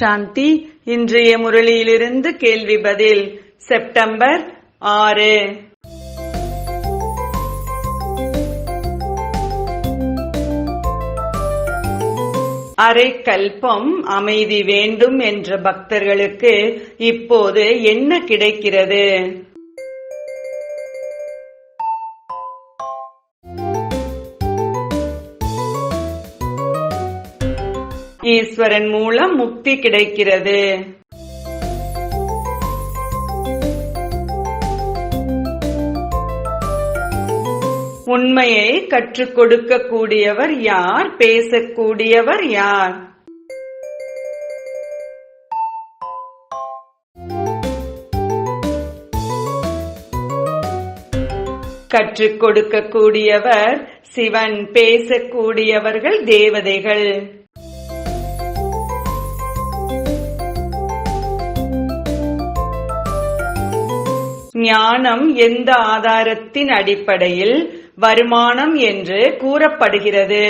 சாந்தி. இன்றைய முரளியிலிருந்து கேள்வி பதில். செப்டம்பர் 6. அரை கல்பம் அமைதி வேண்டும் என்ற பக்தர்களுக்கு இப்போது என்ன கிடைக்கிறது? ஈஸ்வரன் மூலம் முக்தி கிடைக்கிறது. உண்மையை கற்றுக் கொடுக்க கூடியவர் யார்? பேசக்கூடியவர் யார்? கற்றுக் கொடுக்க கூடியவர் சிவன், பேசக்கூடியவர்கள் தேவதைகள். ஞானம் எந்த ஆதாரத்தின் அடிப்படையில் வருமானம் என்று கூறப்படுகிறது?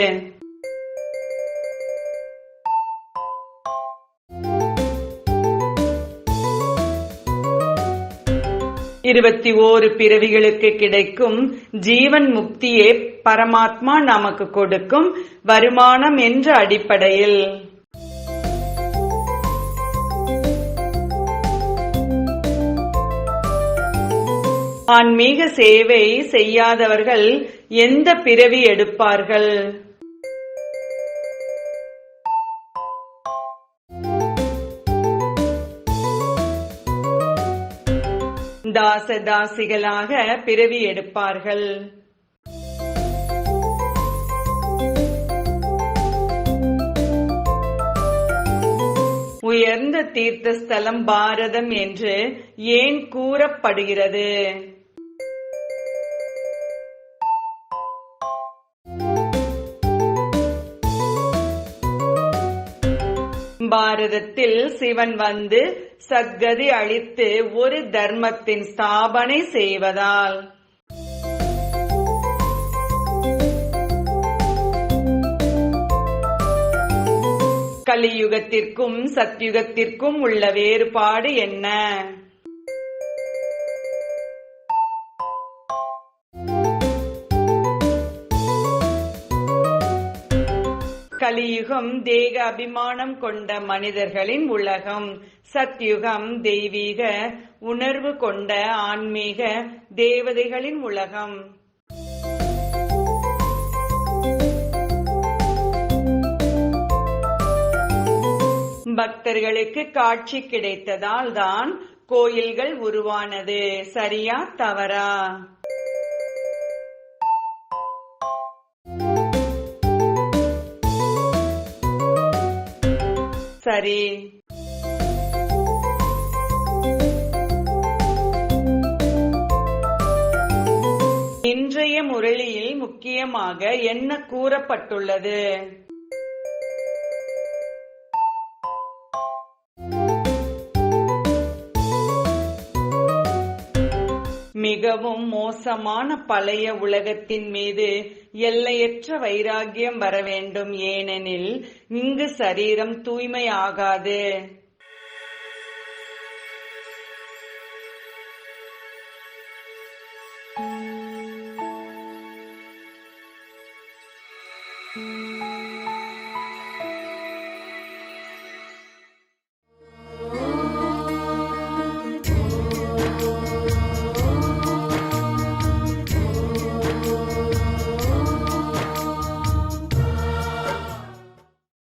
இருபத்தி ஓரு பிறவிகளுக்கு கிடைக்கும் ஜீவன் முக்தியே பரமாத்மா நமக்கு கொடுக்கும் வருமானம் என்ற அடிப்படையில். ஆன்மீக சேவை செய்யாதவர்கள் எந்த பிறவி எடுப்பார்கள்? தாசதாசிகளாக பிறவி எடுப்பார்கள். உயர்ந்த தீர்த்தஸ்தலம் பாரதம் என்று ஏன் கூறப்படுகிறது? பாரதத்தில் சிவன் வந்து சத்கதி அளித்து ஒரு தர்மத்தின் ஸ்தாபனை செய்வதால். கலியுகத்திற்கும் சத்யுகத்திற்கும் உள்ள வேறுபாடு என்ன? கலியுகம் தேக அபிமானம் கொண்ட மனிதர்களின் உலகம். சத்யுகம் தெய்வீக உணர்வு கொண்ட ஆன்மீக தேவதைகளின் உலகம். பக்தர்களுக்கு காட்சி கிடைத்ததால் தான் கோயில்கள் உருவானது. சரியா தவறா? சரி. இன்றைய முரளியில் முக்கியமாக என்ன கூறப்பட்டுள்ளது? மிகவும் மோசமான பழைய உலகத்தின் மீது எல்லையற்ற வைராகியம் வர வேண்டும். ஏனெனில் இங்கு சரீரம் தூய்மையாகாது.